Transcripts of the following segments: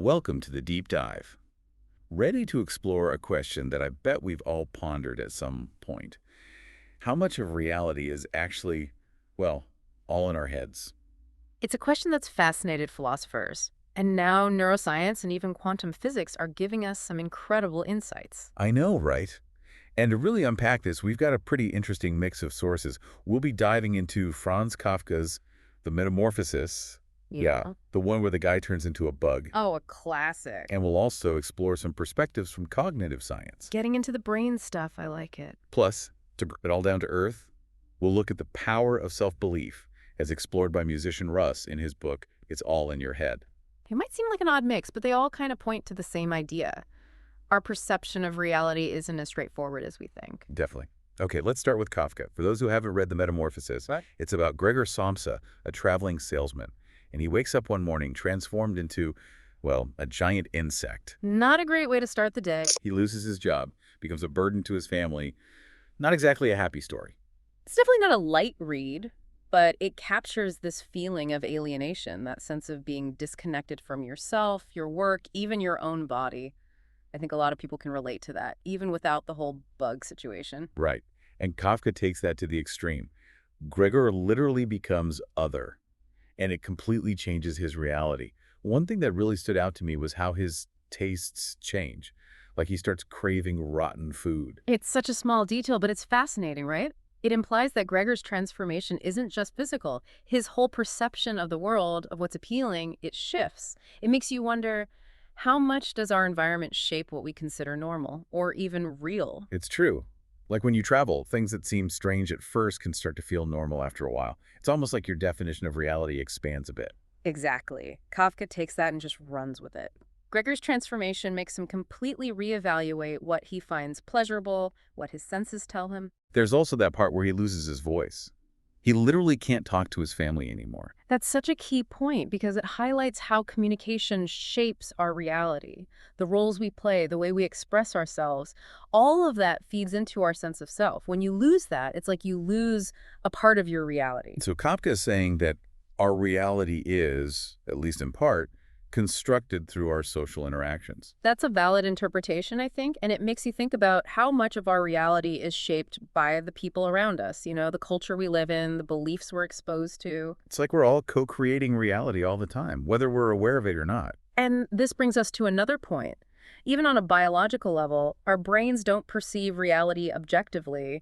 Welcome to the deep dive. Ready to explore a question that I bet we've all pondered at some point. How much of reality is actually, well, all in our heads? It's a question that's fascinated philosophers. And now neuroscience and even quantum physics are giving us some incredible insights. I know, right? And to really unpack this, we've got a pretty interesting mix of sources. We'll be diving into Franz Kafka's The Metamorphosis, yeah, Yeah. the one where the guy turns into a bug. Oh, a classic. And we'll also explore some perspectives from cognitive science. Getting into the brain stuff, I like it. Plus, to bring it all down to earth, we'll look at the power of self-belief as explored by musician Russ in his book, It's All in Your Head. It might seem like an odd mix, but they all kind of point to the same idea. Our perception of reality isn't as straightforward as we think. Definitely. Okay, let's start with Kafka. For those who haven't read The Metamorphosis, Right. it's about Gregor Samsa, a traveling salesman. And he wakes up one morning transformed into, well, a giant insect. Not a great way to start the day. He loses his job, becomes a burden to his family. Not exactly a happy story. It's definitely not a light read, but it captures this feeling of alienation, that sense of being disconnected from yourself, your work, even your own body. I think a lot of people can relate to that, even without the whole bug situation. Right. And Kafka takes that to the extreme. Gregor literally becomes other, and it completely changes his reality. One thing that really stood out to me was how his tastes change. Like he starts craving rotten food. It's such a small detail, but it's fascinating, right? It implies that Gregor's transformation isn't just physical. His whole perception of the world, of what's appealing, it shifts. It makes you wonder, how much does our environment shape what we consider normal or even real? It's true. Like when you travel, things that seem strange at first can start to feel normal after a while. It's almost like your definition of reality expands a bit. Exactly. Kafka takes that and just runs with it. Gregor's transformation makes him completely reevaluate what he finds pleasurable, what his senses tell him. There's also that part where he loses his voice. He literally can't talk to his family anymore. That's such a key point because it highlights how communication shapes our reality. The roles we play, the way we express ourselves, all of that feeds into our sense of self. When you lose that, it's like you lose a part of your reality. So Kafka is saying that our reality is, at least in part, constructed through our social interactions. That's a valid interpretation, I think, and it makes you think about how much of our reality is shaped by the people around us, the culture we live in, the beliefs we're exposed to. It's like we're all co-creating reality all the time, whether we're aware of it or not. And this brings us to another point. Even on a biological level, our brains don't perceive reality objectively.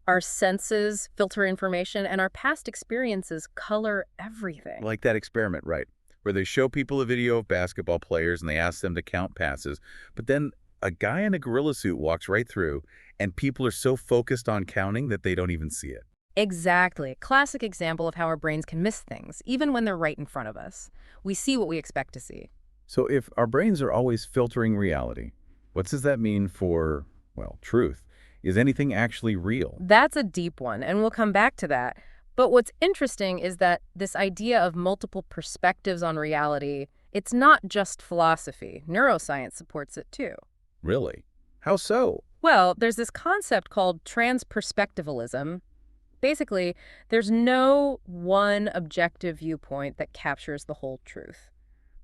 Our senses filter information, and our past experiences color everything. Like that experiment, right? Where they show people a video of basketball players and they ask them to count passes. But then a guy in a gorilla suit walks right through, and people are so focused on counting that they don't even see it. Exactly. Classic example of how our brains can miss things, even when they're right in front of us. We see what we expect to see. So if our brains are always filtering reality, what does that mean for, well, truth? Is anything actually real? That's a deep one, and we'll come back to that. But what's interesting is that this idea of multiple perspectives on reality, it's not just philosophy. Neuroscience supports it too. Really? How so? Well, there's this concept called transperspectivalism. Basically, there's no one objective viewpoint that captures the whole truth.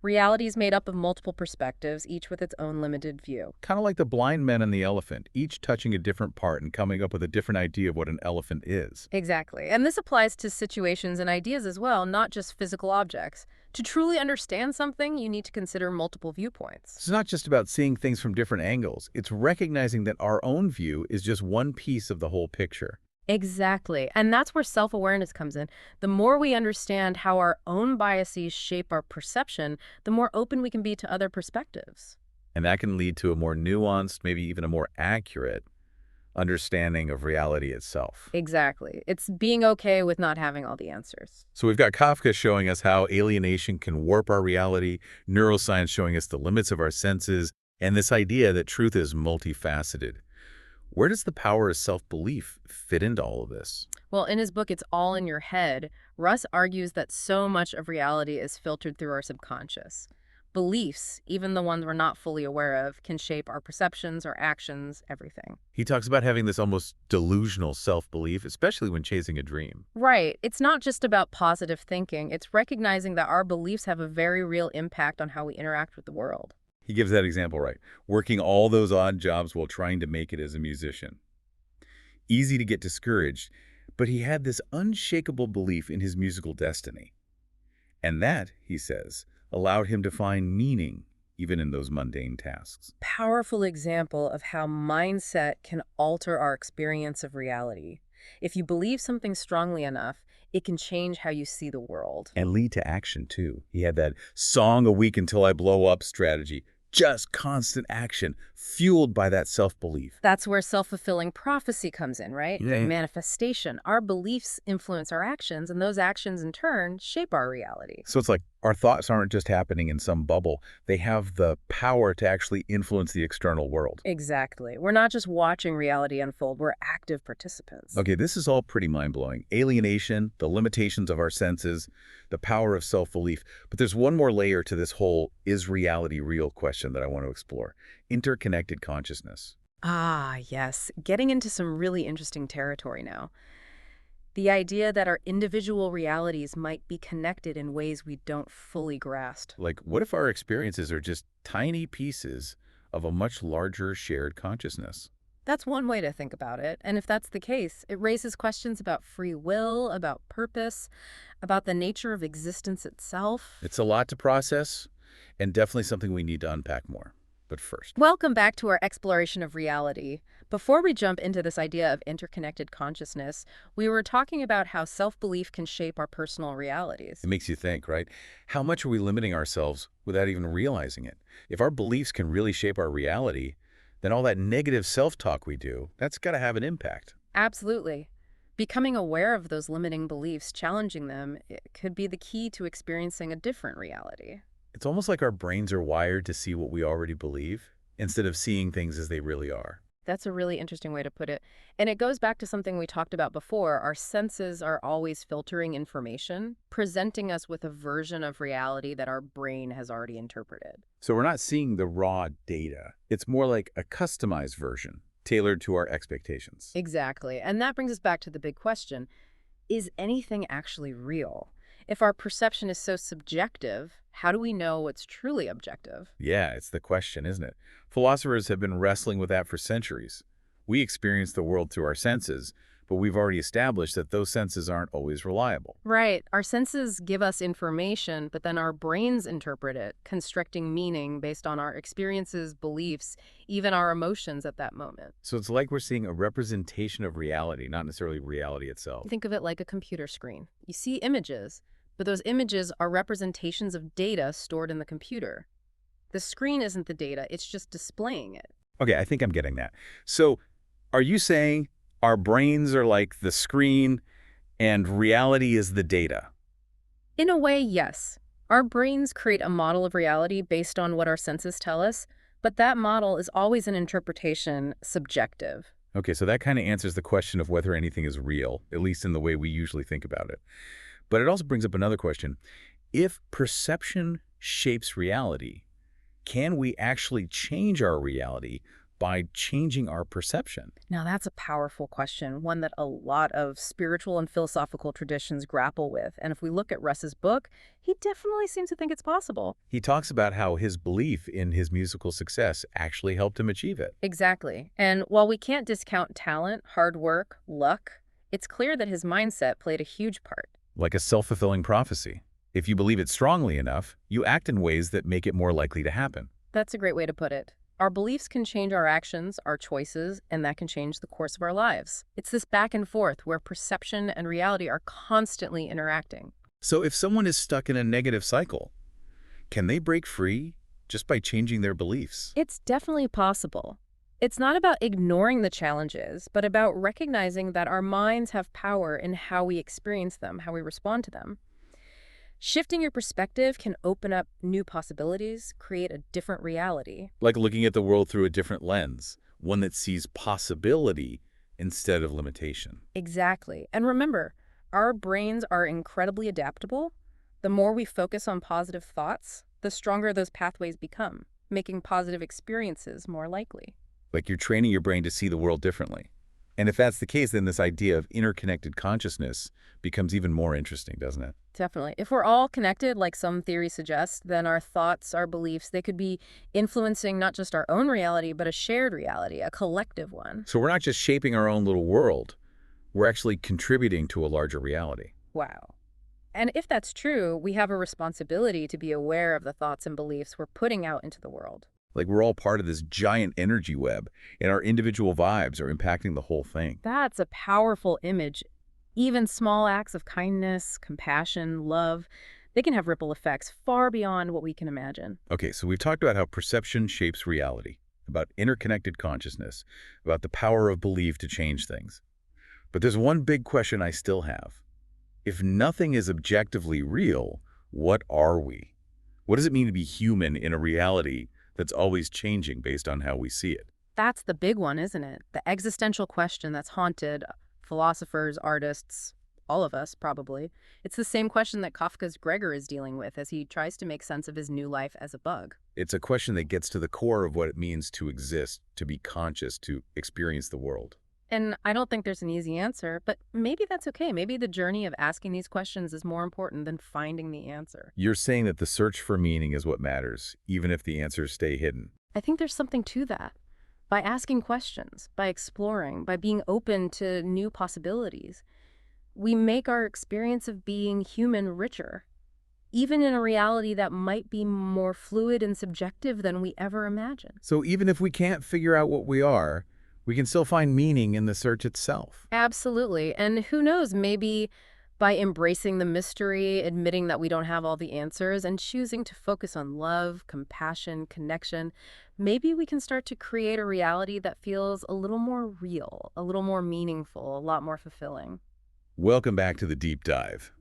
Reality is made up of multiple perspectives, each with its own limited view. Kind of like the blind men and the elephant, each touching a different part and coming up with a different idea of what an elephant is. Exactly. And this applies to situations and ideas as well, not just physical objects. To truly understand something, you need to consider multiple viewpoints. It's not just about seeing things from different angles. It's recognizing that our own view is just one piece of the whole picture. Exactly. And that's where self-awareness comes in. The more we understand how our own biases shape our perception, the more open we can be to other perspectives. And that can lead to a more nuanced, maybe even a more accurate understanding of reality itself. Exactly. It's being okay with not having all the answers. So we've got Kafka showing us how alienation can warp our reality, neuroscience showing us the limits of our senses, and this idea that truth is multifaceted. Where does the power of self-belief fit into all of this? Well, in his book, It's All in Your Head, Russ argues that so much of reality is filtered through our subconscious. Beliefs, even the ones we're not fully aware of, can shape our perceptions, our actions, everything. He talks about having this almost delusional self-belief, especially when chasing a dream. Right. It's not just about positive thinking. It's recognizing that our beliefs have a very real impact on how we interact with the world. He gives that example right. Working all those odd jobs while trying to make it as a musician. Easy to get discouraged, but he had this unshakable belief in his musical destiny. And that, he says, allowed him to find meaning even in those mundane tasks. Powerful example of how mindset can alter our experience of reality. If you believe something strongly enough, it can change how you see the world. And lead to action, too. He had that song a week until I blow up strategy. Just constant action, fueled by that self-belief. That's where self-fulfilling prophecy comes in, right? Yeah. Manifestation. Our beliefs influence our actions, and those actions in turn shape our reality. So it's like our thoughts aren't just happening in some bubble. They have the power to actually influence the external world. Exactly. We're not just watching reality unfold, we're active participants. Okay, this is all pretty mind-blowing. Alienation, the limitations of our senses, the power of self-belief. But there's one more layer to this whole is reality real question that I want to explore. Interconnected consciousness. Ah, yes. Getting into some really interesting territory now. The idea that our individual realities might be connected in ways we don't fully grasp. Like, what if our experiences are just tiny pieces of a much larger shared consciousness? That's one way to think about it. And if that's the case, it raises questions about free will, about purpose, about the nature of existence itself. It's a lot to process, and definitely something we need to unpack more. But first, Welcome back to our exploration of reality. Before we jump into this idea of interconnected consciousness, we were talking about how self-belief can shape our personal realities. it makes you think, right? How much are we limiting ourselves without even realizing it? If our beliefs can really shape our reality, then all that negative self-talk we do, that's got to have an impact. Absolutely. Becoming aware of those limiting beliefs, challenging them, it could be the key to experiencing a different reality. It's almost like our brains are wired to see what we already believe instead of seeing things as they really are. That's a really interesting way to put it. And it goes back to something we talked about before. Our senses are always filtering information, presenting us with a version of reality that our brain has already interpreted. So we're not seeing the raw data. It's more like a customized version, tailored to our expectations. Exactly. And that brings us back to the big question. Is anything actually real? If our perception is so subjective, how do we know what's truly objective? Yeah, it's the question, isn't it? Philosophers have been wrestling with that for centuries. We experience the world through our senses, but we've already established that those senses aren't always reliable. Right. Our senses give us information, but then our brains interpret it, constructing meaning based on our experiences, beliefs, even our emotions at that moment. So it's like we're seeing a representation of reality, not necessarily reality itself. Think of it like a computer screen. You see images, but those images are representations of data stored in the computer. The screen isn't the data, it's just displaying it. Okay, I think I'm getting that. So are you saying our brains are like the screen and reality is the data? In a way, yes. Our brains create a model of reality based on what our senses tell us, but that model is always an interpretation, subjective. Okay, so that kind of answers the question of whether anything is real, at least in the way we usually think about it. But it also brings up another question. If perception shapes reality, can we actually change our reality by changing our perception? Now, that's a powerful question, one that a lot of spiritual and philosophical traditions grapple with. And if we look at Russ's book, he definitely seems to think it's possible. He talks about how his belief in his musical success actually helped him achieve it. Exactly. And while we can't discount talent, hard work, luck, it's clear that his mindset played a huge part. Like a self-fulfilling prophecy. If you believe it strongly enough, you act in ways that make it more likely to happen. That's a great way to put it. Our beliefs can change our actions, our choices, and that can change the course of our lives. It's this back and forth where perception and reality are constantly interacting. So if someone is stuck in a negative cycle, can they break free just by changing their beliefs? It's definitely possible. It's not about ignoring the challenges, but about recognizing that our minds have power in how we experience them, how we respond to them. Shifting your perspective can open up new possibilities, create a different reality. Like looking at the world through a different lens, one that sees possibility instead of limitation. Exactly. And remember, our brains are incredibly adaptable. The more we focus on positive thoughts, the stronger those pathways become, making positive experiences more likely. Like you're training your brain to see the world differently. And if that's the case, then this idea of interconnected consciousness becomes even more interesting, doesn't it? Definitely. If we're all connected, like some theories suggest, then our thoughts, our beliefs, they could be influencing not just our own reality, but a shared reality, a collective one. So we're not just shaping our own little world, we're actually contributing to a larger reality. Wow. And if that's true, we have a responsibility to be aware of the thoughts and beliefs we're putting out into the world. Like we're all part of this giant energy web, and our individual vibes are impacting the whole thing. That's a powerful image. Even small acts of kindness, compassion, love, they can have ripple effects far beyond what we can imagine. Okay, so we've talked about how perception shapes reality, about interconnected consciousness, about the power of belief to change things. But there's one big question I still have. If nothing is objectively real, what are we? What does it mean to be human in a reality that's always changing based on how we see it? That's the big one, isn't it? The existential question that's haunted philosophers, artists, all of us, probably. It's the same question that Kafka's Gregor is dealing with as he tries to make sense of his new life as a bug. It's a question that gets to the core of what it means to exist, to be conscious, to experience the world. And I don't think there's an easy answer, but maybe that's okay. Maybe the journey of asking these questions is more important than finding the answer. You're saying that the search for meaning is what matters, even if the answers stay hidden. I think there's something to that. By asking questions, by exploring, by being open to new possibilities, we make our experience of being human richer, even in a reality that might be more fluid and subjective than we ever imagined. So even if we can't figure out what we are, we can still find meaning in the search itself. Absolutely. And who knows, maybe by embracing the mystery, admitting that we don't have all the answers, and choosing to focus on love, compassion, connection, maybe we can start to create a reality that feels a little more real, a little more meaningful, a lot more fulfilling. Welcome back to the deep dive.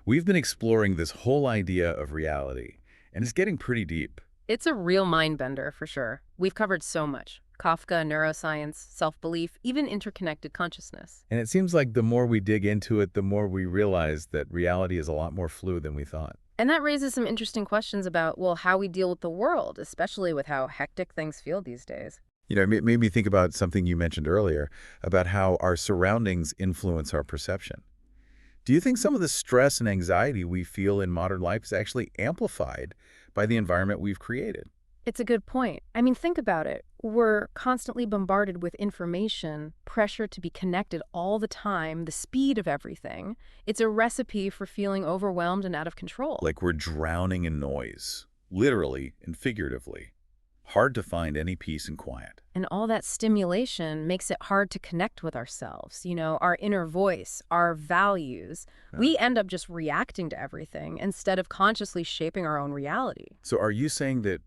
We've been exploring this whole idea of reality, and it's getting pretty deep. It's a real mind bender, for sure. We've covered so much. Kafka, neuroscience, self-belief, even interconnected consciousness. And it seems like the more we dig into it, the more we realize that reality is a lot more fluid than we thought. And that raises some interesting questions about, well, how we deal with the world, especially with how hectic things feel these days. It made me think about something you mentioned earlier, about how our surroundings influence our perception. Do you think some of the stress and anxiety we feel in modern life is actually amplified by the environment we've created? It's a good point. I mean, think about it. We're constantly bombarded with information, pressure to be connected all the time, the speed of everything. It's a recipe for feeling overwhelmed and out of control. Like we're drowning in noise, literally and figuratively. Hard to find any peace and quiet. And all that stimulation makes it hard to connect with ourselves, our inner voice, our values. We end up just reacting to everything instead of consciously shaping our own reality. So are you saying that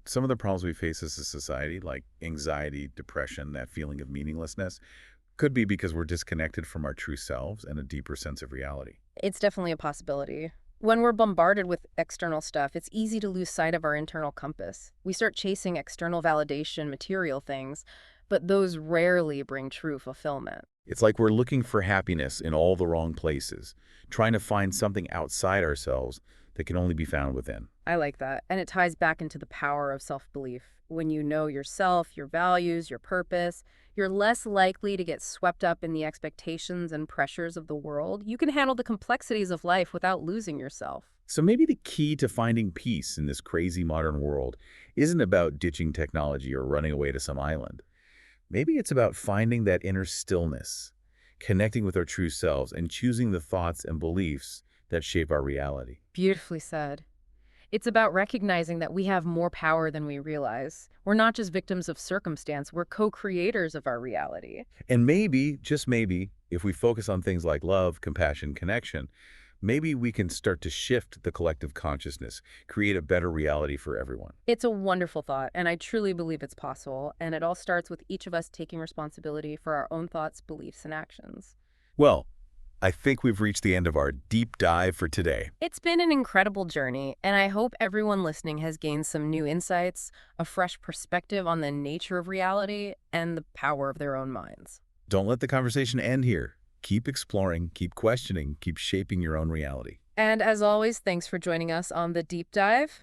some of the problems we face as a society, like anxiety, depression, that feeling of meaninglessness, could be because we're disconnected from our true selves and a deeper sense of reality? It's definitely a possibility. When we're bombarded with external stuff, it's easy to lose sight of our internal compass. We start chasing external validation, material things, but those rarely bring true fulfillment. It's like we're looking for happiness in all the wrong places, trying to find something outside ourselves that can only be found within. I like that. And it ties back into the power of self-belief. When you know yourself, your values, your purpose, you're less likely to get swept up in the expectations and pressures of the world. You can handle the complexities of life without losing yourself. So maybe the key to finding peace in this crazy modern world isn't about ditching technology or running away to some island. Maybe it's about finding that inner stillness, connecting with our true selves, and choosing the thoughts and beliefs that shape our reality. Beautifully said. It's about recognizing that we have more power than we realize. We're not just victims of circumstance, we're co-creators of our reality. And maybe, just maybe, if we focus on things like love, compassion, connection, maybe we can start to shift the collective consciousness, create a better reality for everyone. It's a wonderful thought, and I truly believe it's possible, and it all starts with each of us taking responsibility for our own thoughts, beliefs, and actions. Well, I think we've reached the end of our deep dive for today. It's been an incredible journey, and I hope everyone listening has gained some new insights, a fresh perspective on the nature of reality, and the power of their own minds. Don't let the conversation end here. Keep exploring, keep questioning, keep shaping your own reality. And as always, thanks for joining us on The Deep Dive.